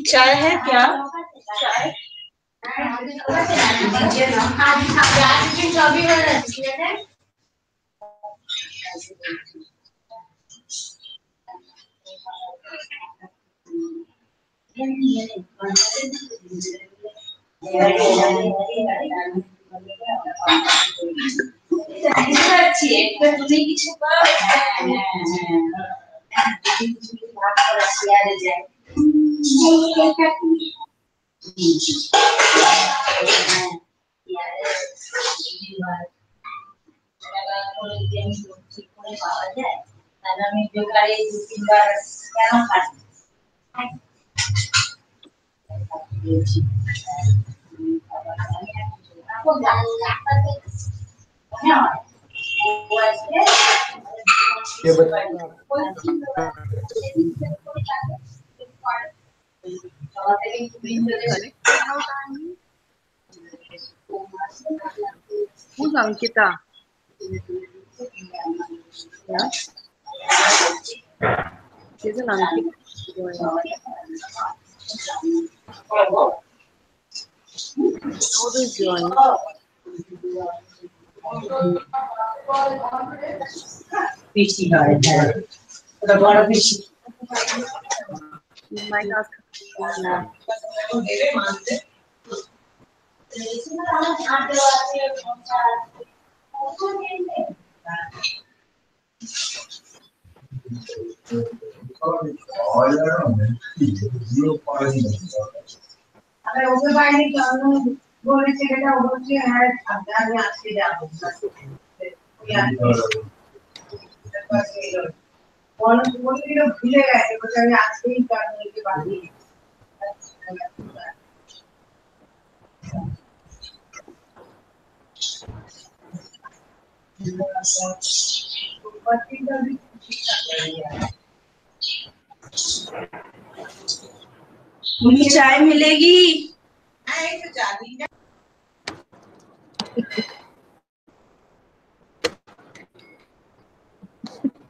चाय है क्या? चाय Who's Ankita? Yeah. She's an Ankita. How does join? You might ask. मुझे चाय मिलेगी?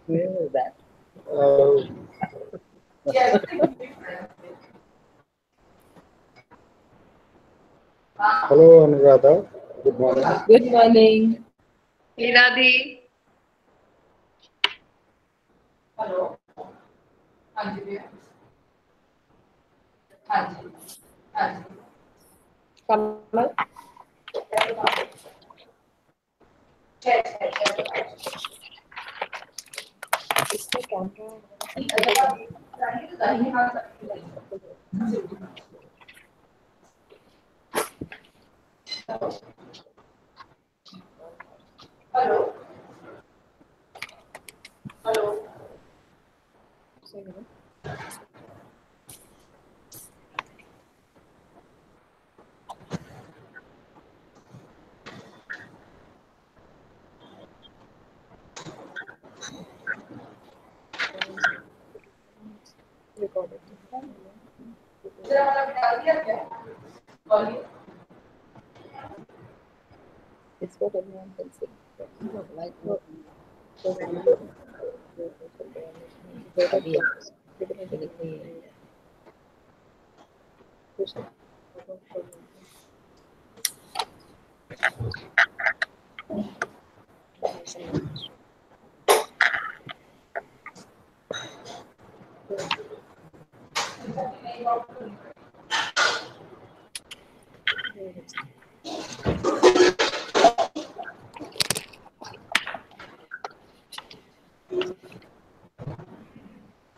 Where was that? Hello, Anuradha. Good morning. Good morning. Hey, Radhi. Hello हाँ जी भैया हाँ जी हाँ जी Kamal. इसका हेलो हेलो जरा वाला डाल दिया क्या बोलिए It's what everyone can see. Like what?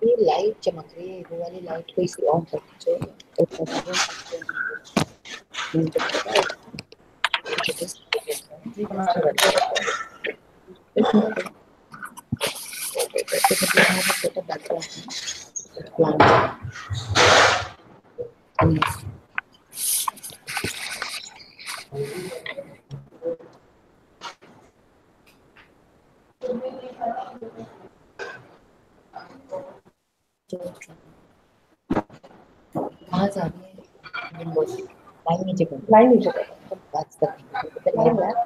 ये लाइट चमक रही है, वो वाली लाइट को इसी ऑन कर कहाँ जा रही है लाइन नीचे कर that's the thing like that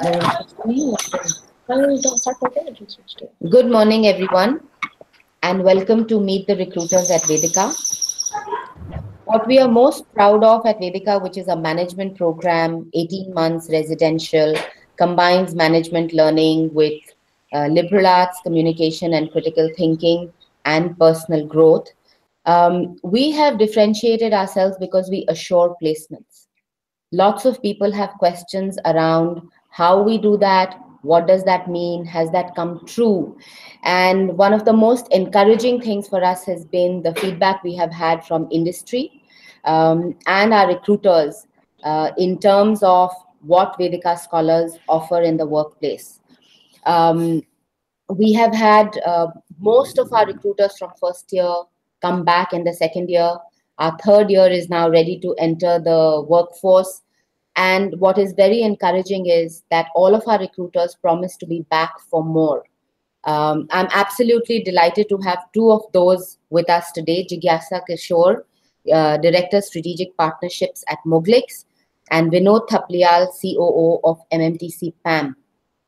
Good morning, everyone, and welcome to Meet the Recruiters at Vedica. What we are most proud of at Vedica, which is a management program, 18 months residential, combines management learning with liberal arts, communication, and critical thinking, and personal growth. We have differentiated ourselves because we assure placements. Lots of people have questions around how we do that. What does that mean? Has that come true? And one of the most encouraging things for us has been the feedback we have had from industry and our recruiters in terms of what Vedika scholars offer in the workplace. Um, we have had most of our recruiters from first year come back in the second year. Our third year is now ready to enter the workforce. And what is very encouraging is that all of our recruiters promise to be back for more. I'm absolutely delighted to have two of those with us today, Jigyasa Kishore, Director Strategic Partnerships at Moglix, and Vinod Thaplial, COO of MMTC PAM.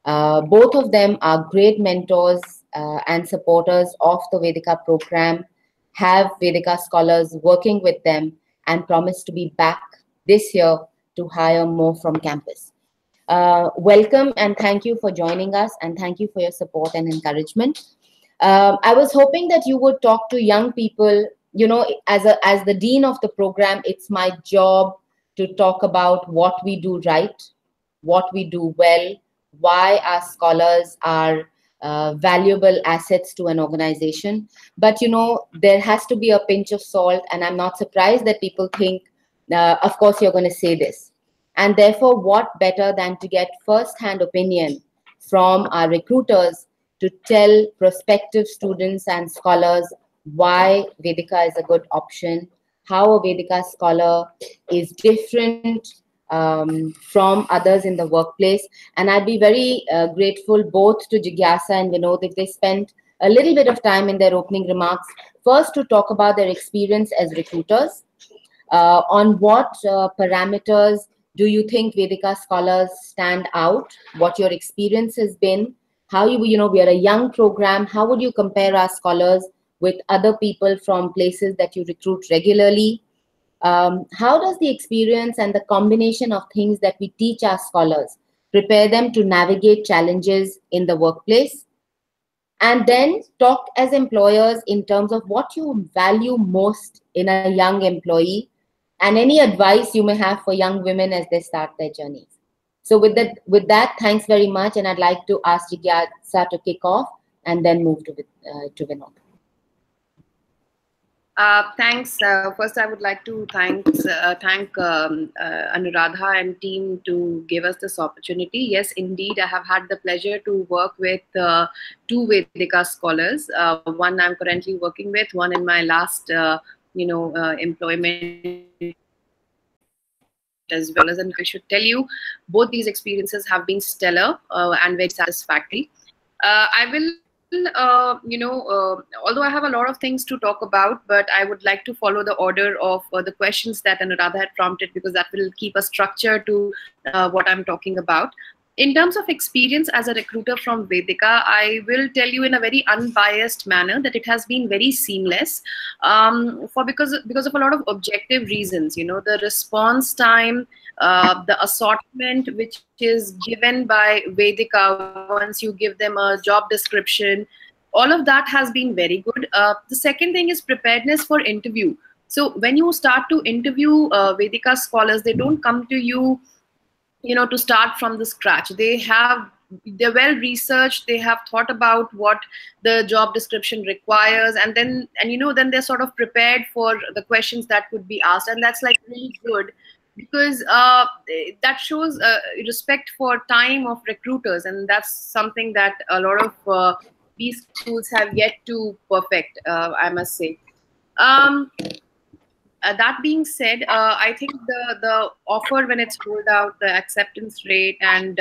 Both of them are great mentors and supporters of the Vedika program, have Vedika scholars working with them, and promise to be back this year to hire more from campus. Welcome and thank you for joining us, and thank you for your support and encouragement. I was hoping that you would talk to young people. You know, as the dean of the program, it's my job to talk about what we do right, what we do well, why our scholars are valuable assets to an organization. But you know, there has to be a pinch of salt, and I'm not surprised that people think, of course, you're going to say this. And therefore, what better than to get first-hand opinion from our recruiters to tell prospective students and scholars why Vedika is a good option, how a Vedika scholar is different from others in the workplace. And I'd be very grateful both to Jigyasa and Vinod if they spent a little bit of time in their opening remarks, first to talk about their experience as recruiters, on what parameters do you think Vedika scholars stand out, what your experience has been, how you know, we are a young program, how would you compare our scholars with other people from places that you recruit regularly? How does the experience and the combination of things that we teach our scholars prepare them to navigate challenges in the workplace? And then talk as employers in terms of what you value most in a young employee, and any advice you may have for young women as they start their journeys. So with that, thanks very much, and I'd like to ask Jigyasa to kick off and then move to Vinod. Thanks. First, I would like to thank Anuradha and team to give us this opportunity. Yes, indeed, I have had the pleasure to work with two Vedika scholars. One I'm currently working with, one in my last, employment as well. And I should tell you, both these experiences have been stellar and very satisfactory. I will although I have a lot of things to talk about, but I would like to follow the order of the questions that Anuradha had prompted, because that will keep a structure to what I'm talking about. In terms of experience as a recruiter from Vedika, I will tell you in a very unbiased manner that it has been very seamless because of a lot of objective reasons. You know, the response time, the assortment which is given by Vedika once you give them a job description, all of that has been very good. The second thing is preparedness for interview. So when you start to interview Vedika scholars, they don't come to you, to start from the scratch. They're well researched, they have thought about what the job description requires, and then they're sort of prepared for the questions that could be asked, and that's like really good, because that shows respect for time of recruiters, and that's something that a lot of these schools have yet to perfect, I must say. That being said, I think the offer, when it's rolled out, the acceptance rate, and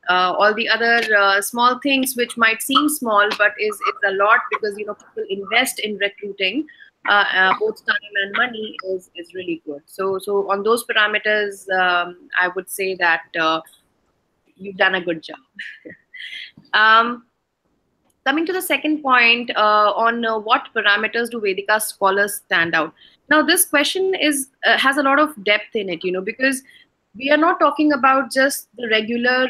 all the other small things which might seem small but is a lot, because people invest in recruiting, both time and money, is really good. So on those parameters, I would say that you've done a good job. um, Coming to the second point on what parameters do Vedika scholars stand out? Now, this question is has a lot of depth in it, because we are not talking about just the regular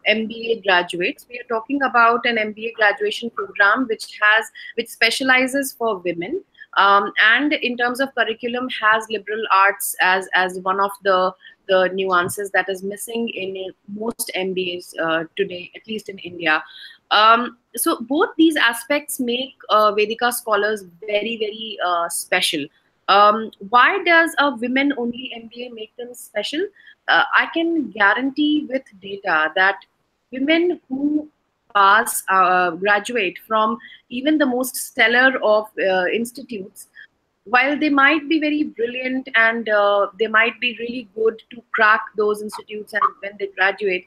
MBA graduates. We are talking about an MBA graduation program which specializes for women, and in terms of curriculum has liberal arts as one of the nuances that is missing in most MBAs today, at least in India. So both these aspects make Vedika scholars very, very special. Why does a women-only MBA make them special? I can guarantee with data that women who graduate from even the most stellar of institutes, while they might be very brilliant and they might be really good to crack those institutes, and when they graduate,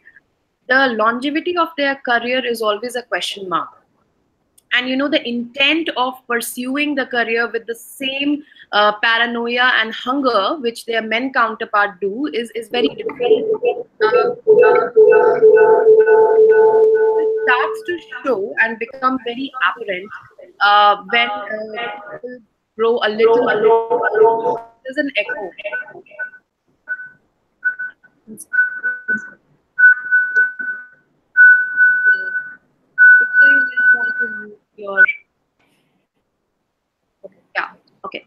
the longevity of their career is always a question mark. And the intent of pursuing the career with the same paranoia and hunger which their men counterpart do is very different. It starts to show and become very apparent when people grow a little bit. There's an echo. You might want to mute your. Okay, yeah. Okay.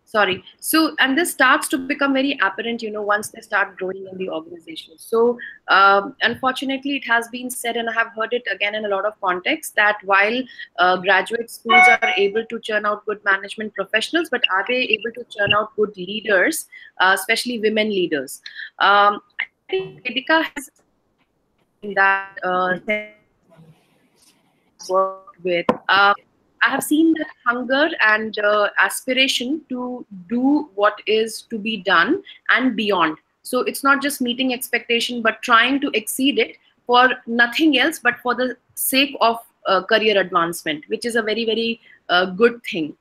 Sorry. So, and this starts to become very apparent, once they start growing in the organization. So, unfortunately, it has been said, and I have heard it again in a lot of contexts, that while graduate schools are able to churn out good management professionals, but are they able to churn out good leaders, especially women leaders? I think Vedika has in that worked with. I have seen that hunger and aspiration to do what is to be done and beyond. So it's not just meeting expectation, but trying to exceed it for nothing else, but for the sake of career advancement, which is a very, very good thing.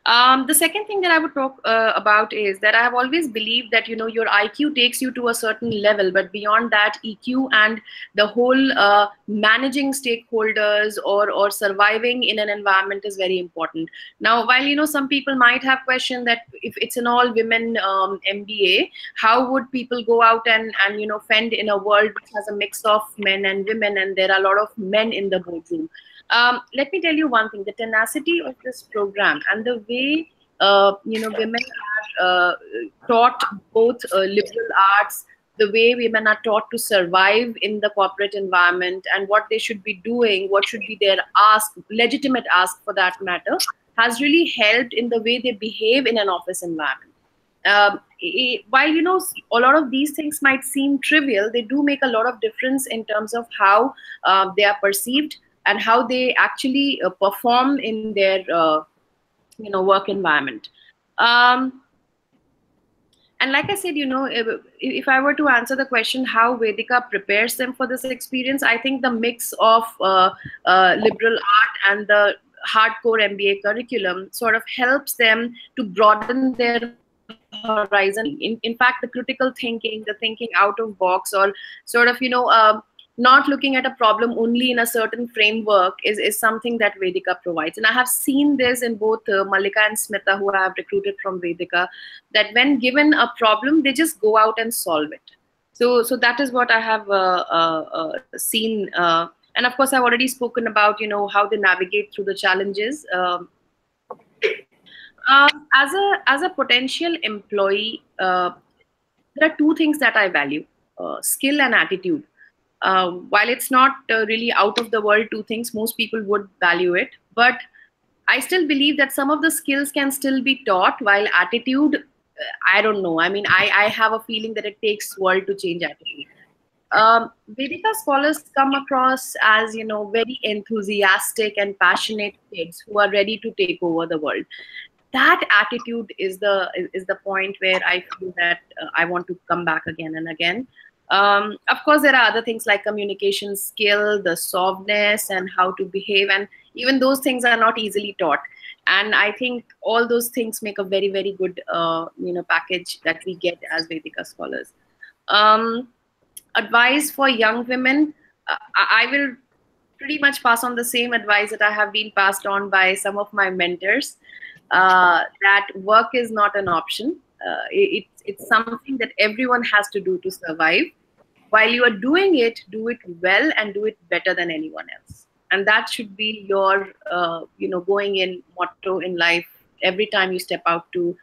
The second thing that I would talk about is that I have always believed that your IQ takes you to a certain level, but beyond that, EQ and the whole managing stakeholders or surviving in an environment is very important. Now, while some people might have questioned that if it's an all women MBA, how would people go out and fend in a world which has a mix of men and women, and there are a lot of men in the boardroom? Let me tell you one thing: the tenacity of this program and the way women are taught both liberal arts, the way women are taught to survive in the corporate environment, and what they should be doing, what should be their legitimate ask for that matter, has really helped in the way they behave in an office environment. While a lot of these things might seem trivial, they do make a lot of difference in terms of how they are perceived and how they actually perform in their work environment. And like I said, if I were to answer the question how Vedika prepares them for this experience, I think the mix of liberal art and the hardcore MBA curriculum sort of helps them to broaden their horizon. In fact, the critical thinking, the thinking out of box, or sort of not looking at a problem only in a certain framework is something that Vedika provides. And I have seen this in both Malika and Smita, who I have recruited from Vedika, that when given a problem, they just go out and solve it. So that is what I have seen. And of course, I've already spoken about, how they navigate through the challenges. As a potential employee, there are two things that I value: skill and attitude. While it's not really out of the world two things, most people would value it. But I still believe that some of the skills can still be taught, while attitude, I don't know. I mean, I have a feeling that it takes world to change attitude. Vedika scholars come across as, very enthusiastic and passionate kids who are ready to take over the world. That attitude is the point where I feel that I want to come back again and again. Of course, there are other things like communication skill, the softness, and how to behave, and even those things are not easily taught. And I think all those things make a very, very good package that we get as Vedika scholars. Advice for young women, I will pretty much pass on the same advice that I have been passed on by some of my mentors, that work is not an option. It's something that everyone has to do to survive. While you are doing it, do it well and do it better than anyone else. And that should be your, going in motto in life every time you step out to,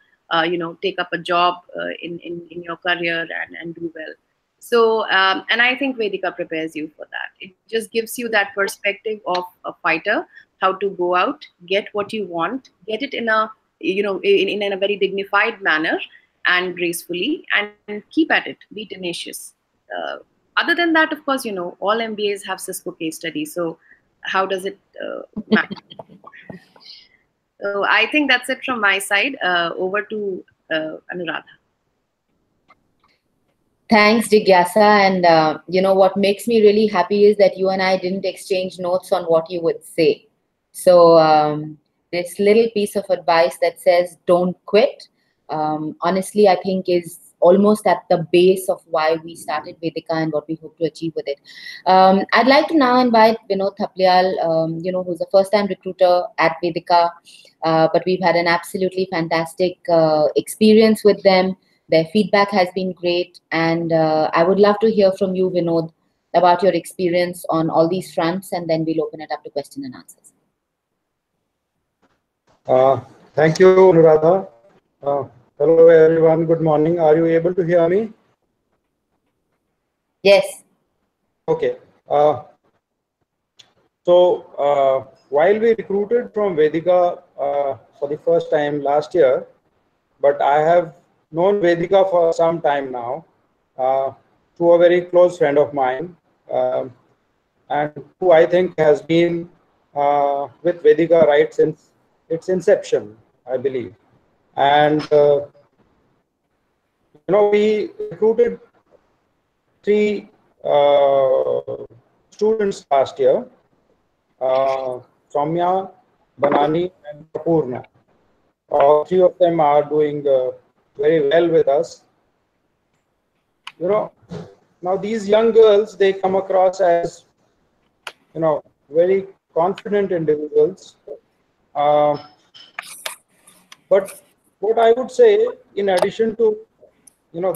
take up a job in your career and do well. So, and I think Vedika prepares you for that. It just gives you that perspective of a fighter, how to go out, get what you want, get it in a, in a very dignified manner and gracefully, and keep at it, be tenacious. Other than that, of course, all MBAs have Cisco case studies. So how does it matter? So I think that's it from my side. Over to Anuradha. Thanks, Jigyasa. And what makes me really happy is that you and I didn't exchange notes on what you would say. So this little piece of advice that says don't quit, honestly, I think is almost at the base of why we started Vedica and what we hope to achieve with it. I'd like to now invite Vinod Thaplyal, who's a first-time recruiter at Vedica, but we've had an absolutely fantastic experience with them. Their feedback has been great, and I would love to hear from you, Vinod, about your experience on all these fronts, and then we'll open it up to question and answers. Thank you, Anuradha. Hello, everyone. Good morning. Are you able to hear me? Yes. Okay. So while we recruited from Vedica for the first time last year, but I have known Vedica for some time now, through a very close friend of mine, and who I think has been with Vedica right since its inception, I believe. And we recruited 3 students last year, Soumya, Banani, and Kapurna. All 3 of them are doing very well with us. Now these young girls, they come across as, very confident individuals. But what I would say, in addition to,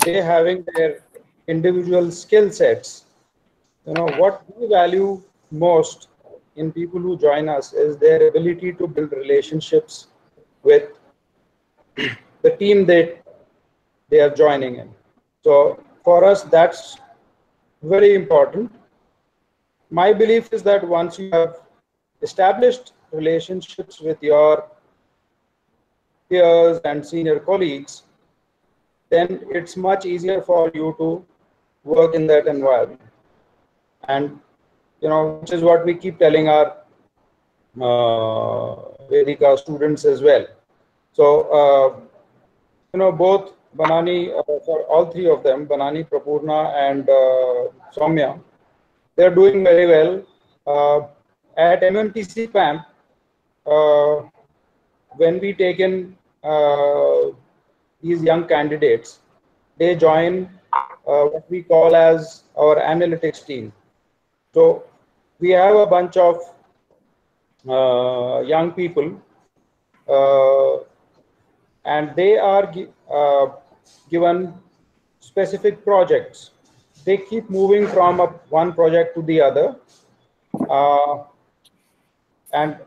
they having their individual skill sets, what we value most in people who join us is their ability to build relationships with the team that they are joining in. So for us, that's very important. My belief is that once you have established relationships with your peers and senior colleagues, then it's much easier for you to work in that environment. And, which is what we keep telling our Vedica students as well. So, both Banani, for all 3 of them, Banani, Prapurna, and Soumya, they're doing very well. At MMTC PAMP, when we take in these young candidates, they join what we call as our analytics team. So we have a bunch of young people, and they are given specific projects. They keep moving from one project to the other, and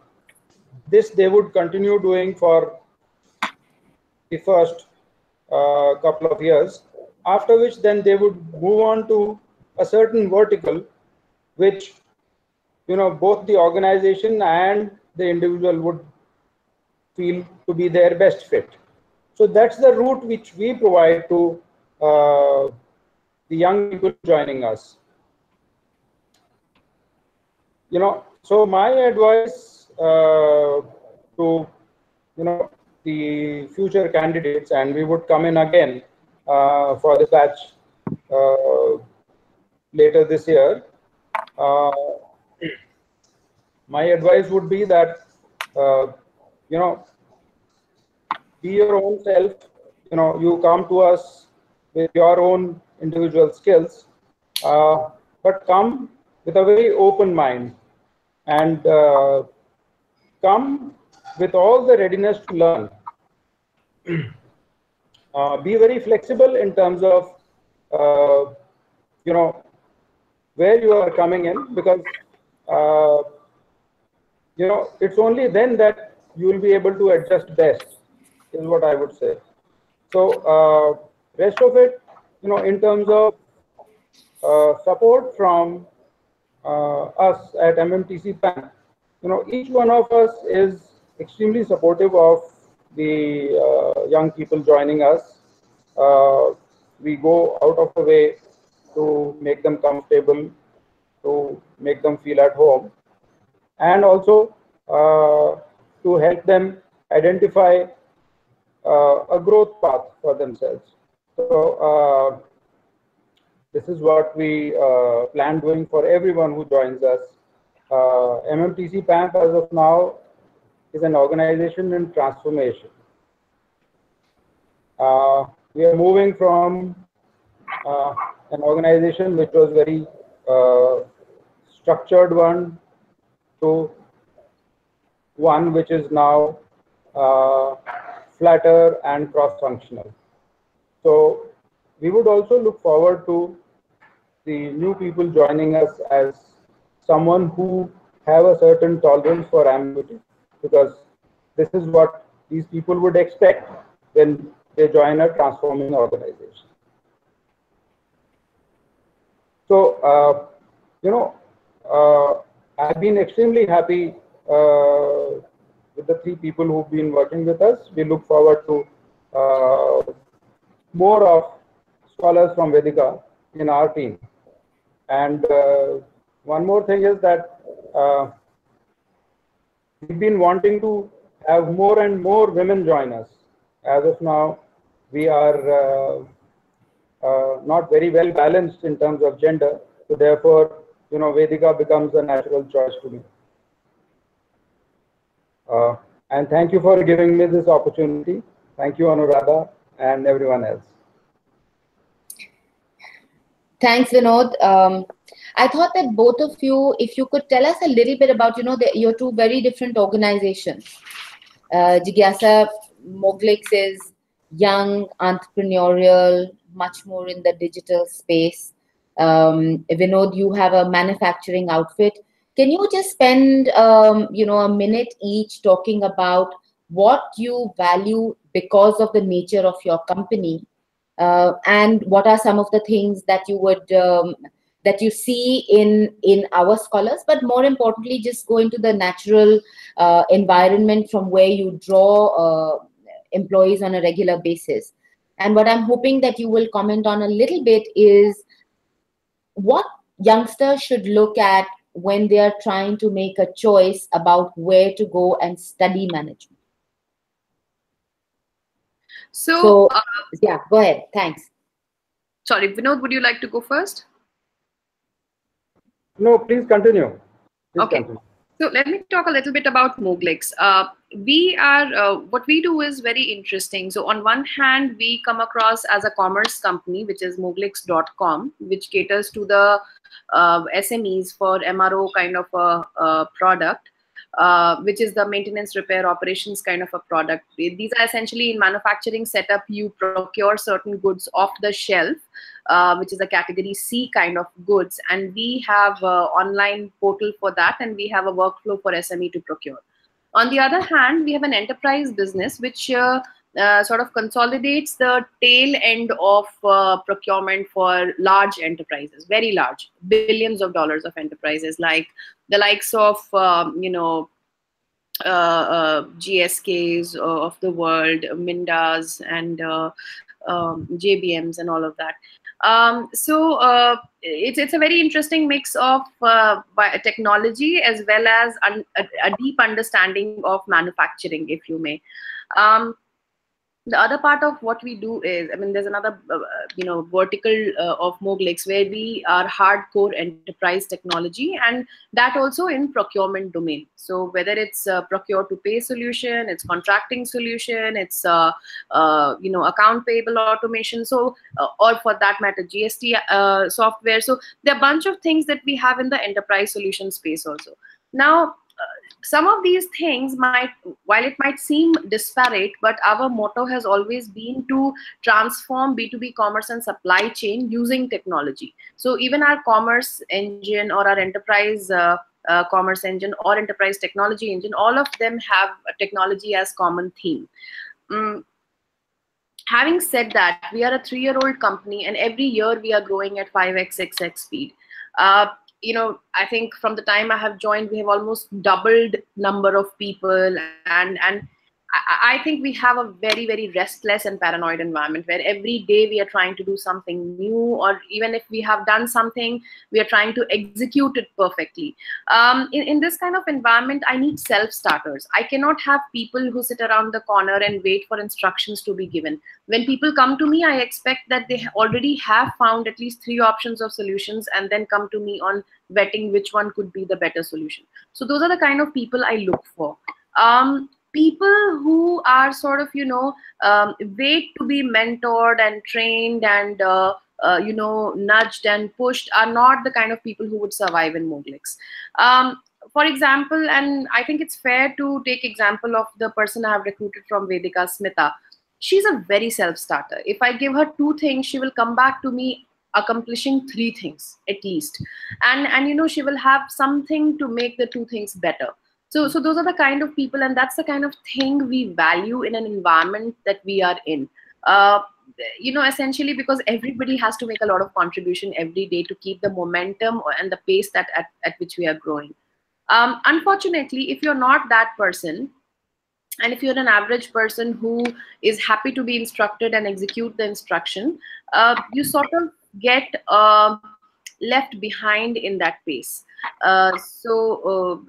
this they would continue doing for the first couple of years, after which then they would move on to a certain vertical, which both the organization and the individual would feel to be their best fit. So that's the route which we provide to the young people joining us. So my advice to the future candidates, and we would come in again for the batch later this year. My advice would be that be your own self. You come to us with your own individual skills, but come with a very open mind and come with all the readiness to learn. Be very flexible in terms of you know where you are coming in, because uh, it's only then that you will be able to adjust best, is what I would say. So rest of it, in terms of support from us at MMTC Bank, each one of us is extremely supportive of the young people joining us. We go out of the way to make them comfortable, to make them feel at home, and also to help them identify a growth path for themselves. So this is what we plan doing for everyone who joins us. MMTC PAMP as of now is an organization in transformation. We are moving from an organization which was very structured one to one which is now flatter and cross-functional. So we would also look forward to the new people joining us as someone who have a certain tolerance for ambiguity, because this is what these people would expect when they join a transforming organization. So, I've been extremely happy with the 3 people who've been working with us. We look forward to more of scholars from Vedica in our team. And one more thing is that we've been wanting to have more and more women join us. As of now, we are not very well balanced in terms of gender. So therefore, Vedica becomes a natural choice to me. And thank you for giving me this opportunity. Thank you, Anuradha, and everyone else. Thanks, Vinod. I thought that both of you, if you could tell us a little bit about, your 2 very different organizations. Jigyasa Moglix is young, entrepreneurial, much more in the digital space. Vinod, you have a manufacturing outfit. Can you just spend, a minute each talking about what you value because of the nature of your company, and what are some of the things that you would that you see in our scholars, but more importantly, just go into the natural environment from where you draw employees on a regular basis. And what I'm hoping that you will comment on a little bit is what youngsters should look at when they are trying to make a choice about where to go and study management. So yeah, go ahead. Thanks. Sorry, Vinod, would you like to go first? No, please continue. Okay. Continue. So let me talk a little bit about Moglix. We are, what we do is very interesting. So on one hand, we come across as a commerce company, which is moglix.com, which caters to the SMEs for MRO kind of a product, which is the maintenance, repair, operations kind of a product. These are essentially in manufacturing setup, you procure certain goods off the shelf, which is a category C kind of goods. And we have an online portal for that, and we have a workflow for SME to procure. On the other hand, we have an enterprise business, which sort of consolidates the tail end of procurement for large enterprises, very large, billions of dollars of enterprises, like the likes of, GSKs of the world, Mindas, and JBMs, and all of that. So it's a very interesting mix of technology as well as a deep understanding of manufacturing, if you may. The other part of what we do is, I mean, there's another vertical of Moglix where we are hardcore enterprise technology, and that also in procurement domain. So whether it's procure to pay solution, it's contracting solution, it's account payable automation, so or for that matter GST software. So there are a bunch of things that we have in the enterprise solution space also. Now some of these things might, while it might seem disparate, but our motto has always been to transform B2B commerce and supply chain using technology. So even our commerce engine or our enterprise commerce engine or enterprise technology engine, all of them have technology as common theme. Having said that, we are a 3-year-old company, and every year we are growing at 5x, 6x speed. I think from the time I have joined, we have almost doubled number of people, and I think we have a very, very restless and paranoid environment where every day we are trying to do something new, or even if we have done something, we are trying to execute it perfectly. In this kind of environment, I need self-starters. I cannot have people who sit around the corner and wait for instructions to be given. When people come to me, I expect that they already have found at least 3 options of solutions and then come to me on vetting which one could be the better solution. So those are the kind of people I look for. People who are sort of, wait to be mentored and trained and, nudged and pushed are not the kind of people who would survive in Moglix. For example, and I think it's fair to take example of the person I have recruited from Vedica, Smita. She's a very self-starter. If I give her 2 things, she will come back to me accomplishing 3 things at least. And she will have something to make the 2 things better. So those are the kind of people, and that's the kind of thing we value in an environment that we are in. Essentially because everybody has to make a lot of contribution every day to keep the momentum and the pace that at which we are growing. Unfortunately, if you're not that person, and if you're an average person who is happy to be instructed and execute the instruction, you sort of get left behind in that pace. So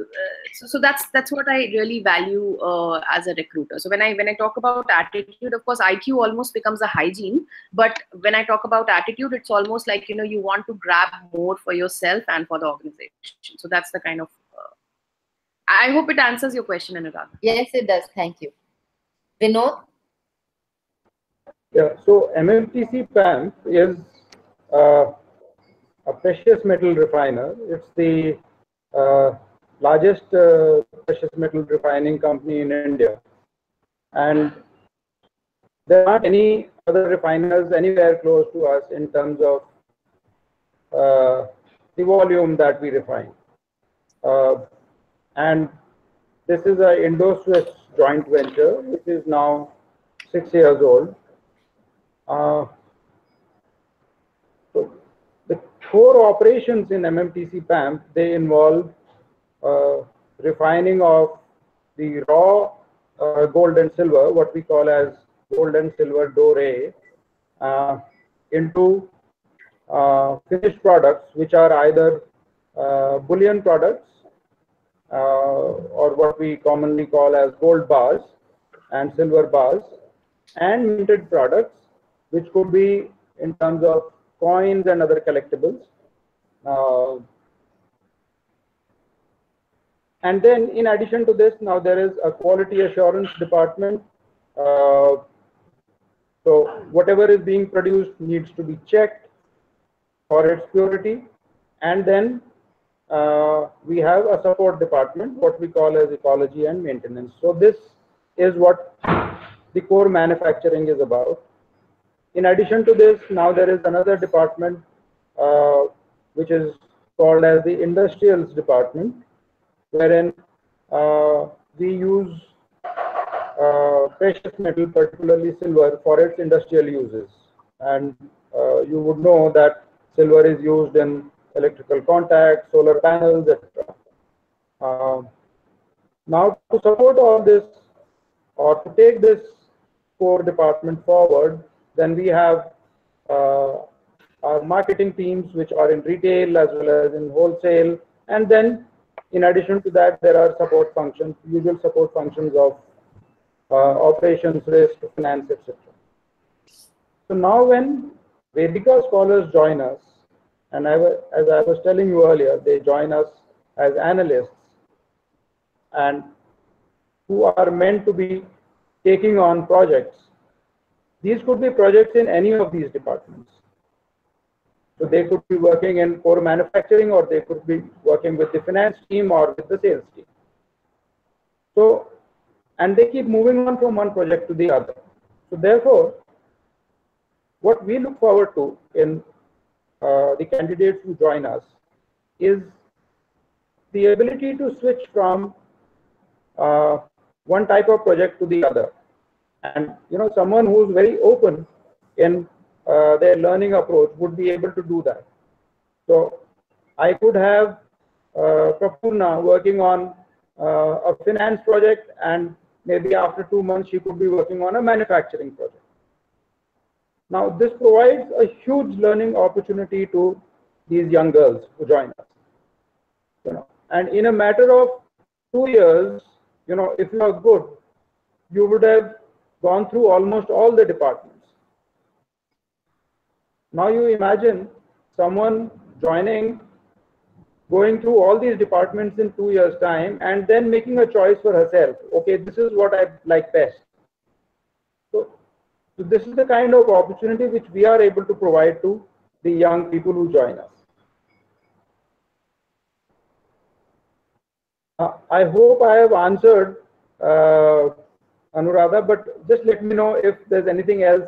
that's what I really value as a recruiter. So when I talk about attitude, of course IQ almost becomes a hygiene, but when I talk about attitude, it's almost like you want to grab more for yourself and for the organization. So that's the kind of I hope it answers your question, Anurag. Yes, it does. Thank you. Vinod? Yeah, so MMTC PAMP is a precious metal refiner. It's the largest precious metal refining company in India. And there aren't any other refiners anywhere close to us in terms of the volume that we refine. And this is an Indo-Swiss joint venture, which is now 6 years old. So the core operations in MMTC PAMP, they involve refining of the raw gold and silver, what we call as gold and silver doré, into finished products, which are either bullion products or what we commonly call as gold bars and silver bars, and minted products, which could be in terms of coins and other collectibles. And then in addition to this, now there is a quality assurance department. So whatever is being produced needs to be checked for its purity. And then we have a support department, what we call as ecology and maintenance. So this is what the core manufacturing is about. In addition to this, now there is another department which is called as the industrials department, wherein we use precious metal, particularly silver, for its industrial uses. And you would know that silver is used in electrical contacts, solar panels, etc. Now, to support all this, or to take this core department forward, then we have our marketing teams, which are in retail as well as in wholesale. And then in addition to that, there are support functions, usual support functions of operations, risk, finance, etc. So now when Vedica scholars join us, and as I was telling you earlier, they join us as analysts and who are meant to be taking on projects. These could be projects in any of these departments. So they could be working in core manufacturing, or they could be working with the finance team or with the sales team. So, and they keep moving on from one project to the other. So therefore, what we look forward to in the candidates who join us is the ability to switch from one type of project to the other. And someone who's very open in their learning approach would be able to do that. So I could have Prapurna working on a finance project, and maybe after 2 months she could be working on a manufacturing project. Now this provides a huge learning opportunity to these young girls who join us. And in a matter of 2 years, if you are good, you would have gone through almost all the departments. Now you imagine someone joining, going through all these departments in 2 years' time, and then making a choice for herself. Okay, this is what I like best. So this is the kind of opportunity which we are able to provide to the young people who join us. I hope I have answered Anuradha, but just let me know if there's anything else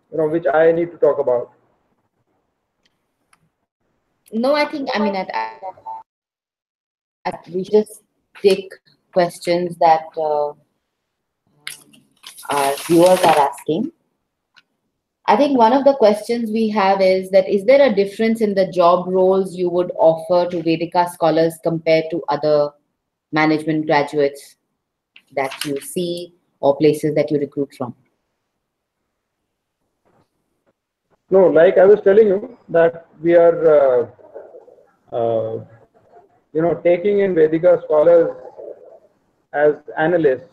which I need to talk about. No, I think, I mean, we should just take questions that our viewers are asking. I think one of the questions we have is that, is there a difference in the job roles you would offer to Vedica scholars compared to other management graduates that you see or places that you recruit from? No, like I was telling you, that we are taking in Vedica scholars as analysts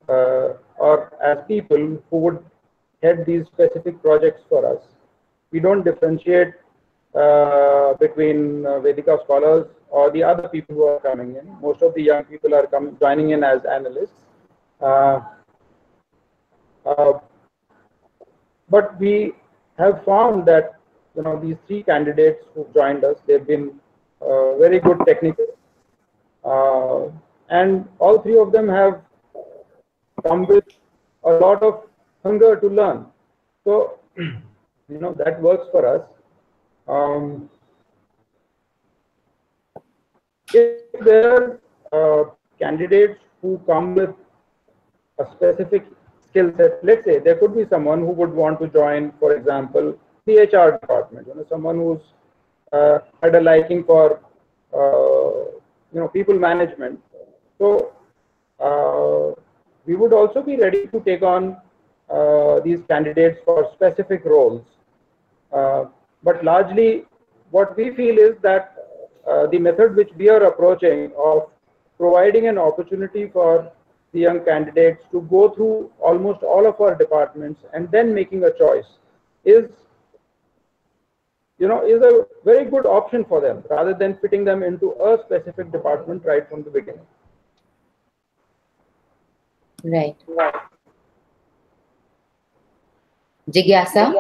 or as people who would head these specific projects for us. We don't differentiate between Vedica scholars or the other people who are coming in. Most of the young people are joining in as analysts. But we have found that these 3 candidates who joined us, they've been very good technical, and all 3 of them have come with a lot of hunger to learn. So that works for us. If there are candidates who come with a specific skill set, let's say there could be someone who would want to join, for example, the HR department, someone who's had a liking for people management. So we would also be ready to take on these candidates for specific roles. But largely what we feel is that the method which we are approaching of providing an opportunity for the young candidates to go through almost all of our departments and then making a choice is a very good option for them, rather than fitting them into a specific department right from the beginning. Right. Jigyasa?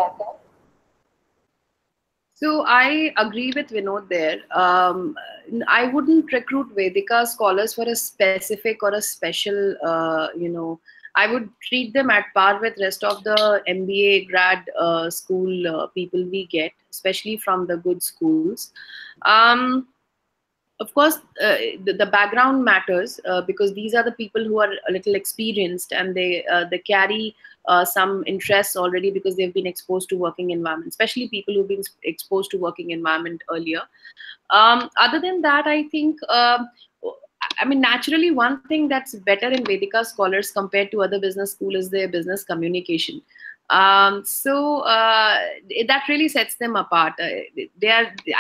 So I agree with Vinod there. I wouldn't recruit Vedica scholars for a specific or a special, I would treat them at par with rest of the MBA grad school people we get, especially from the good schools. Of course, the background matters because these are the people who are a little experienced, and they carry some interests already because they've been exposed to working environment, especially people who've been exposed to working environment earlier. Other than that, I think, naturally, one thing that's better in Vedica scholars compared to other business school is their business communication. So that really sets them apart. I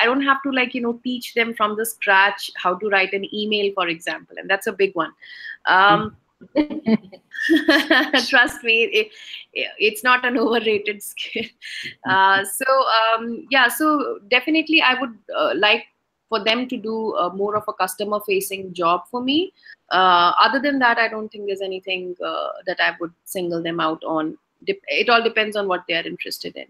don't have to teach them from the scratch how to write an email, for example, and that's a big one. Trust me, it's not an overrated skill. Yeah, so definitely I would like for them to do more of a customer facing job for me. Other than that, I don't think there's anything that I would single them out on. It all depends on what they are interested in.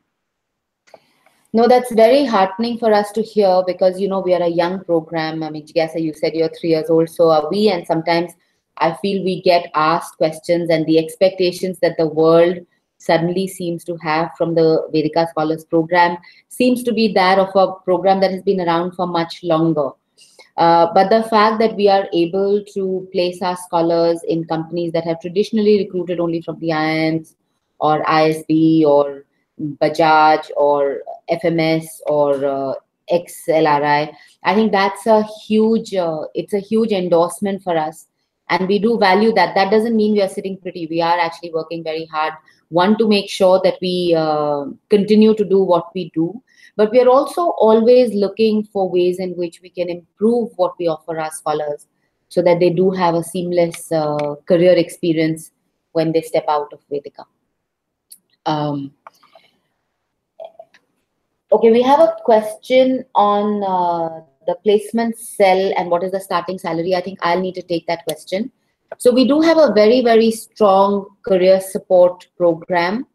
No, that's very heartening for us to hear because, you know, we are a young program. I mean, Jigyasa, you said you're 3 years old, so are we. And sometimes I feel we get asked questions and the expectations that the world suddenly seems to have from the Vedika Scholars program seems to be that of a program that has been around for much longer. But the fact that we are able to place our scholars in companies that have traditionally recruited only from the IIMs or ISB or Bajaj or FMS or XLRI, I think that's a huge, it's a huge endorsement for us. And we do value that. That doesn't mean we are sitting pretty. We are actually working very hard. One, to make sure that we continue to do what we do, but we are also always looking for ways in which we can improve what we offer our scholars so that they do have a seamless career experience when they step out of Vedika. Okay, we have a question on the placement cell and what is the starting salary. I think I'll need to take that question. So we do have a very, very strong career support program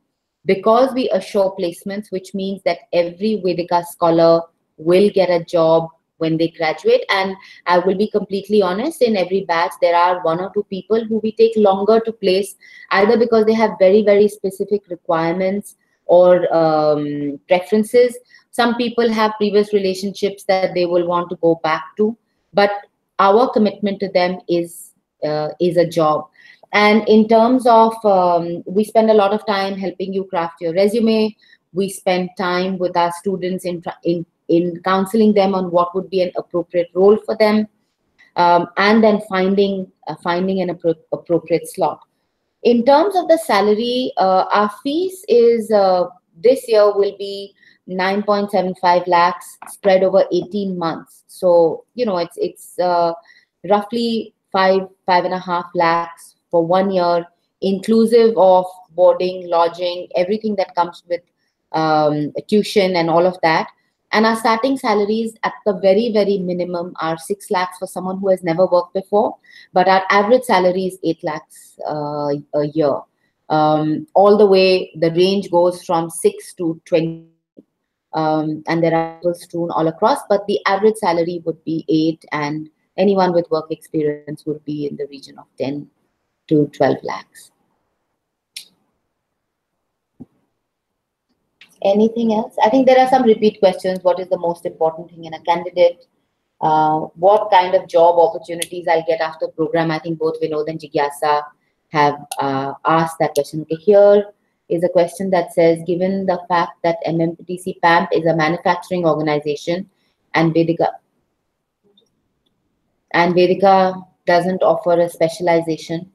because we assure placements, which means that every Vedika scholar will get a job when they graduate. And I will be completely honest, in every batch, there are 1 or 2 people who we take longer to place, either because they have very, very specific requirements or preferences. Some people have previous relationships that they will want to go back to, but our commitment to them is a job. And in terms of, we spend a lot of time helping you craft your resume. We spend time with our students in counseling them on what would be an appropriate role for them, and then finding an appropriate slot. In terms of the salary, our fees is this year will be 9.75 lakhs spread over 18 months. So, you know, it's roughly 5.5 lakhs for 1 year, inclusive of boarding, lodging, everything that comes with tuition and all of that. And our starting salaries at the very, very minimum are 6 lakhs for someone who has never worked before. But our average salary is 8 lakhs a year. All the way, the range goes from 6 to 20. And there are people strewn all across, but the average salary would be 8, and anyone with work experience would be in the region of 10 to 12 lakhs. Anything else? I think there are some repeat questions. What is the most important thing in a candidate? What kind of job opportunities I'll get after program? I think both Vinod and Jigyasa have asked that question. Okay, here is a question that says, given the fact that MMTC PAMP is a manufacturing organization and Vedica doesn't offer a specialization,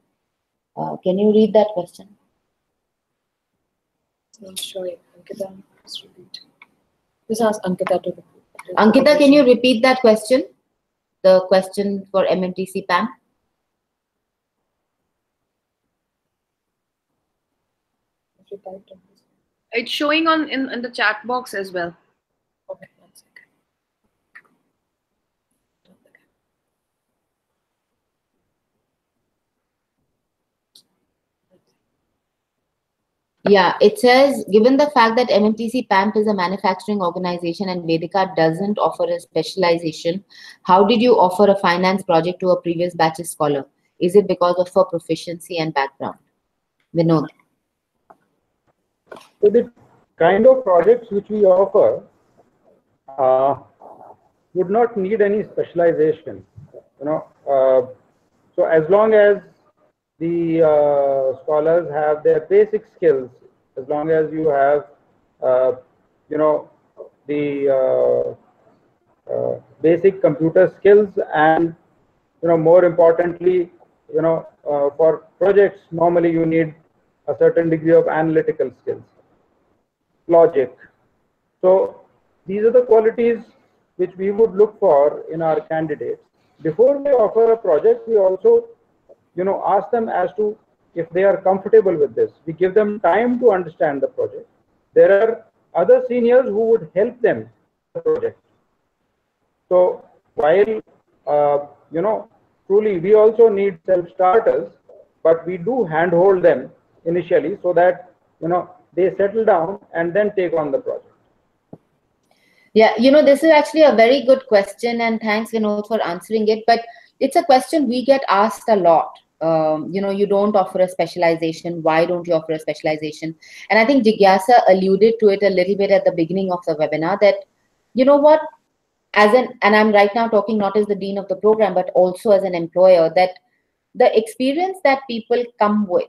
can you read that question? I'm sure Ankita must repeat. Just ask Ankita to repeat. Ankita, can you repeat that question? The question for MMTC PAM? It's showing on in the chat box as well. Okay, 1 second. Yeah, it says, given the fact that MMTC PAMP is a manufacturing organization and Vedica doesn't offer a specialization, how did you offer a finance project to a previous batch's scholar? Is it because of her proficiency and background? Vinod. So the kind of projects which we offer would not need any specialization, you know. So as long as the scholars have their basic skills, as long as you have, you know, the basic computer skills, and, you know, more importantly, you know, for projects, normally you need a certain degree of analytical skills, logic. So these are the qualities which we would look for in our candidates. Before we offer a project, we also ask them as to if they are comfortable with this. We give them time to understand the project. There are other seniors who would help them with the project. So while truly we also need self-starters, but we do handhold them initially so that they settle down and then take on the project. Yeah, this is actually a very good question, and thanks, Vinod, for answering it. But it's a question we get asked a lot. You don't offer a specialization. Why don't you offer a specialization? And I think Jigyasa alluded to it a little bit at the beginning of the webinar that, you know what, and I'm right now talking not as the dean of the program, but also as an employer, that the experience that people come with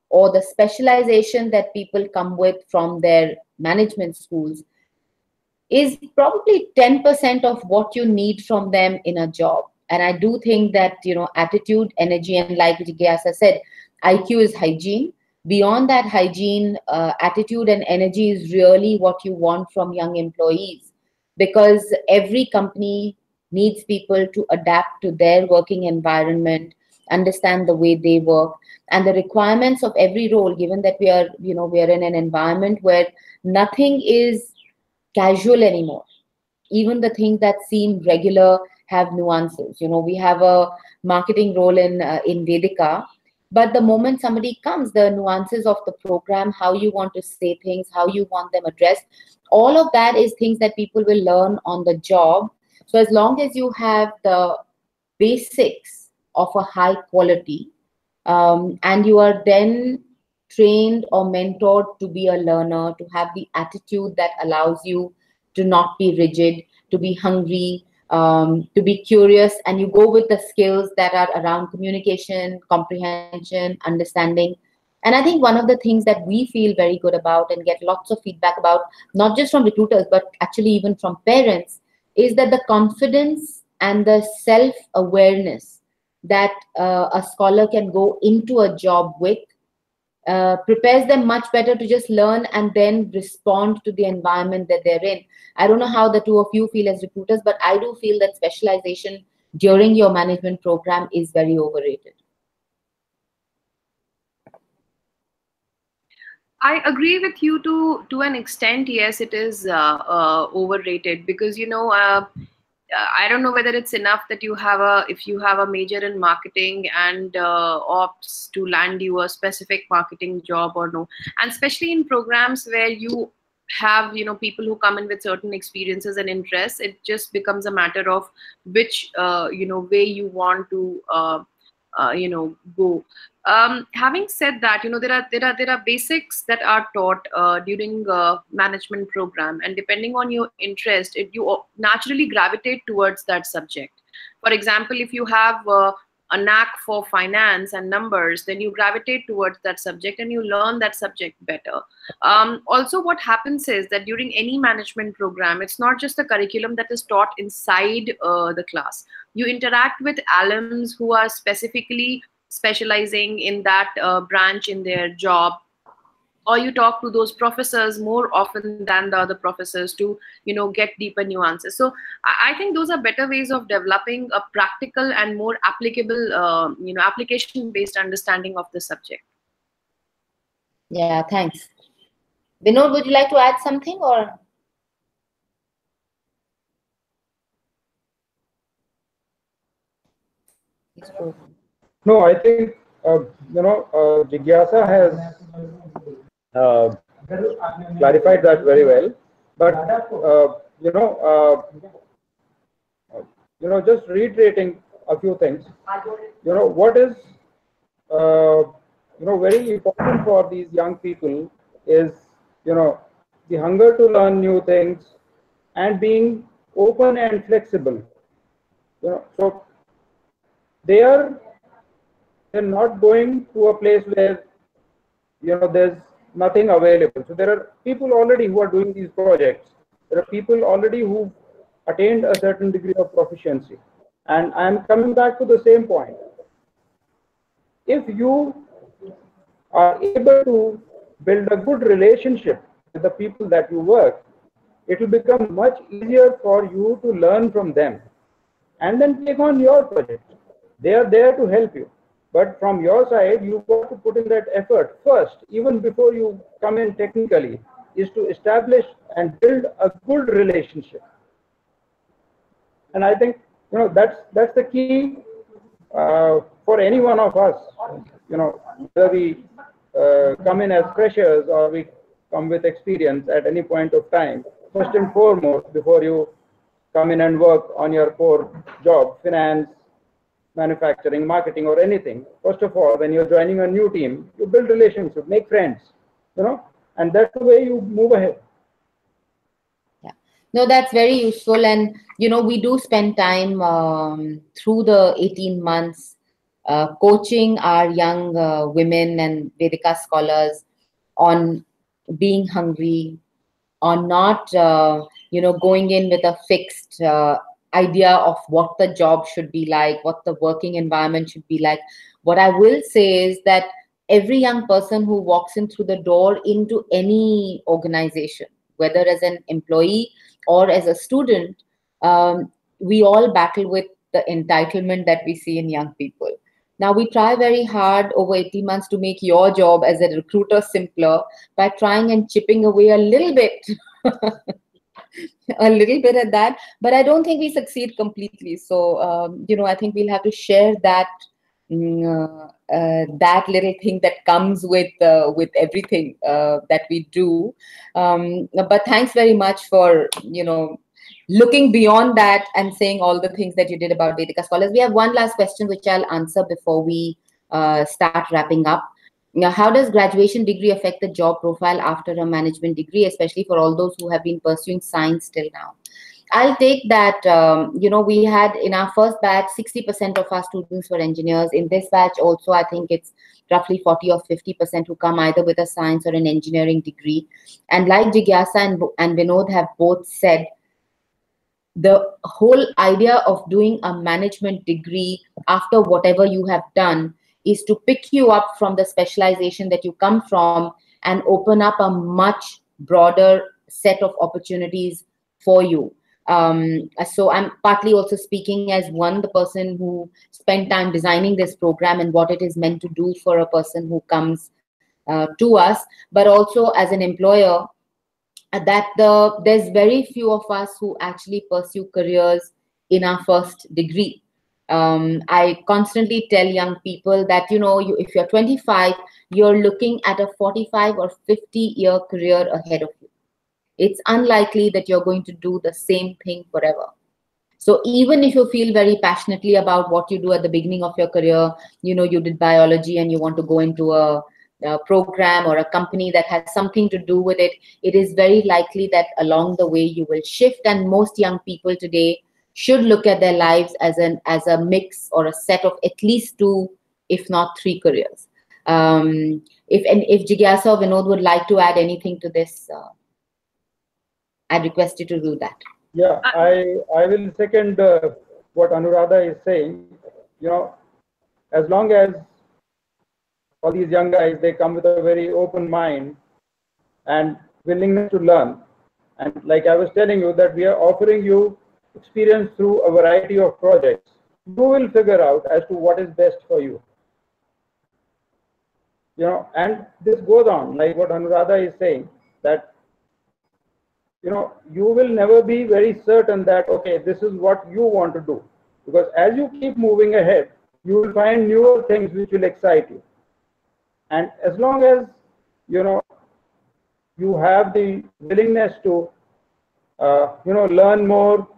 or the specialization that people come with from their management schools is probably 10% of what you need from them in a job. And I do think that, attitude, energy, and like Jigyasa said, IQ is hygiene. Beyond that hygiene, attitude and energy is really what you want from young employees, because every company needs people to adapt to their working environment, understand the way they work, and the requirements of every role, given that we are in an environment where nothing is casual anymore. Even the things that seem regular have nuances. We have a marketing role in Vedica, but the moment somebody comes, the nuances of the program, how you want to say things, how you want them addressed, all of that is things that people will learn on the job. So as long as you have the basics of a high quality, and you are then trained or mentored to be a learner, to have the attitude that allows you to not be rigid, to be hungry, to be curious, and you go with the skills that are around communication, comprehension, understanding. And I think one of the things that we feel very good about and get lots of feedback about, not just from recruiters, but actually even from parents, is that the confidence and the self-awareness that a scholar can go into a job with prepares them much better to just learn and then respond to the environment that they're in. I don't know how the two of you feel as recruiters, but I do feel that specialization during your management program is very overrated. I agree with you to an extent. Yes, it is overrated because I don't know whether it's enough that if you have a major in marketing and opts to land you a specific marketing job or no, and especially in programs where you have people who come in with certain experiences and interests, it just becomes a matter of which way you want to go. Having said that, there are basics that are taught during management program, and depending on your interest, you naturally gravitate towards that subject. For example, if you have a knack for finance and numbers, then you gravitate towards that subject and you learn that subject better. Also, what happens is that during any management program, it's not just the curriculum that is taught inside the class. You interact with alums who are specifically specializing in that branch in their job, or you talk to those professors more often than the other professors to get deeper nuances. So I think those are better ways of developing a practical and more applicable application based understanding of the subject. Yeah, thanks. Vinod, would you like to add something or? No, I think Jigyasa has clarified that very well. But just reiterating a few things. What is very important for these young people is the hunger to learn new things and being open and flexible. So they're not going to a place where there's nothing available. So there are people already who are doing these projects. There are people already who've attained a certain degree of proficiency. And I'm coming back to the same point. If you are able to build a good relationship with the people that you work, it will become much easier for you to learn from them and then take on your project. They are there to help you. But from your side, you've got to put in that effort first, even before you come in technically, is to establish and build a good relationship. And I think, that's the key for any one of us. Whether we come in as freshers or we come with experience at any point of time. First and foremost, before you come in and work on your core job, finance, manufacturing, marketing, or anything, first of all, when you're joining a new team, you build relationships, make friends, and that's the way you move ahead. Yeah, no, that's very useful. And, we do spend time through the 18 months coaching our young women and Vedica scholars on being hungry, on not, going in with a fixed idea of what the job should be like, what the working environment should be like. What I will say is that every young person who walks in through the door into any organization, whether as an employee or as a student, we all battle with the entitlement that we see in young people. Now, we try very hard over 18 months to make your job as a recruiter simpler by trying and chipping away a little bit, a little bit at that. But I don't think we succeed completely. So, I think we'll have to share that that little thing that comes with everything that we do. But thanks very much for looking beyond that and saying all the things that you did about Vedica scholars. We have one last question which I'll answer before we start wrapping up. Now, how does graduation degree affect the job profile after a management degree, especially for all those who have been pursuing science till now? I'll take that. We had in our first batch, 60% of our students were engineers. In this batch also, I think it's roughly 40 or 50% who come either with a science or an engineering degree. And like Jigyasa and Vinod have both said, the whole idea of doing a management degree after whatever you have done is to pick you up from the specialization that you come from and open up a much broader set of opportunities for you. So I'm partly also speaking as the person who spent time designing this program and what it is meant to do for a person who comes to us, but also as an employer, that there's very few of us who actually pursue careers in our first degree. I constantly tell young people that, if you're 25, you're looking at a 45 or 50-year career ahead of you. It's unlikely that you're going to do the same thing forever. So even if you feel very passionately about what you do at the beginning of your career, you did biology and you want to go into a program or a company that has something to do with it, it is very likely that along the way you will shift. And most young people today should look at their lives as a mix or a set of at least 2, if not 3 careers. If Jigyasa or Vinod would like to add anything to this, I'd request you to do that. Yeah, I will second what Anuradha is saying. As long as all these young guys, they come with a very open mind and willingness to learn. And like I was telling you, that we are offering you experience through a variety of projects. You will figure out as to what is best for you. And this goes on, like what Anuradha is saying, that you will never be very certain that, okay, this is what you want to do. Because as you keep moving ahead, you will find newer things which will excite you. And as long as, you have the willingness to, learn more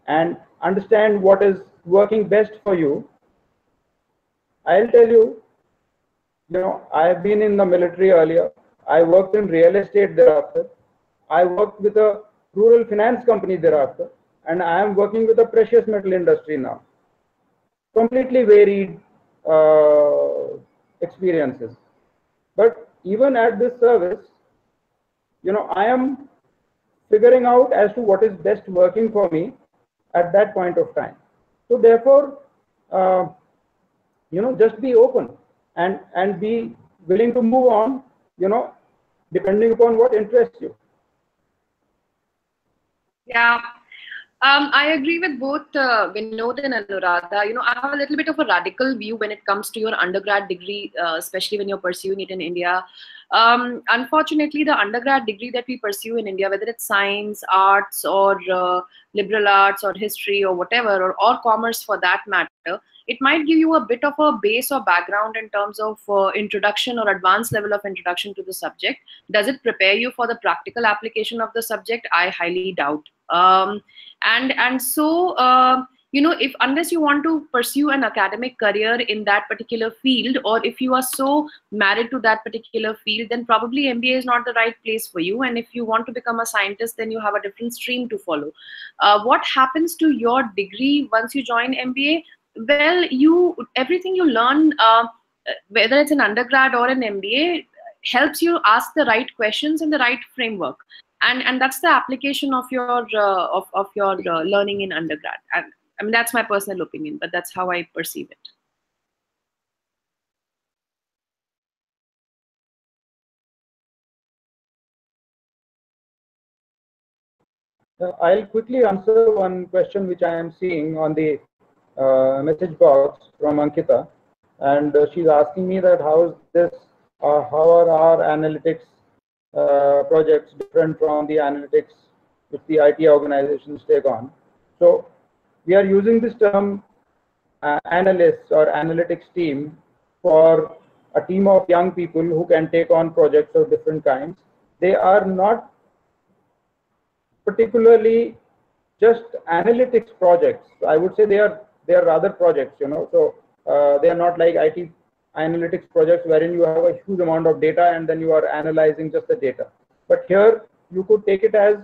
and understand what is working best for you, I'll tell you, I have been in the military earlier. I worked in real estate thereafter. I worked with a rural finance company thereafter, and I am working with a precious metal industry now. Completely varied experiences. But even at this service, I am figuring out as to what is best working for me at that point of time. So therefore, just be open and be willing to move on, depending upon what interests you. Yeah. I agree with both Vinod and Anuradha. You know, I have a little bit of a radical view when it comes to your undergrad degree, especially when you're pursuing it in India. Unfortunately, the undergrad degree that we pursue in India, whether it's science, arts, or liberal arts, or history, or whatever, or commerce for that matter, it might give you a bit of a base or background in terms of introduction or advanced level of introduction to the subject. Does it prepare you for the practical application of the subject? I highly doubt. And so you know, if unless you want to pursue an academic career in that particular field, or if you are so married to that particular field, then probably MBA is not the right place for you. And if you want to become a scientist, then you have a different stream to follow. What happens to your degree once you join MBA? Well, you everything you learn, whether it's an undergrad or an MBA, helps you ask the right questions in the right framework, and that's the application of your learning in undergrad. And I mean, that's my personal opinion, but that's how I perceive it. I'll quickly answer one question which I am seeing on the message box from Ankita, and she's asking me that how is this, how are our analytics projects different from the analytics which the IT organizations take on. So we are using this term analysts or analytics team for a team of young people who can take on projects of different kinds. They are not particularly just analytics projects. I would say they are rather projects, you know. So they are not like IT analytics projects wherein you have a huge amount of data and then you are analyzing just the data. But here you could take it as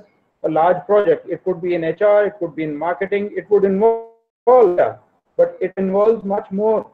a large project. It could be in HR, it could be in marketing, it would involve, yeah, but it involves much more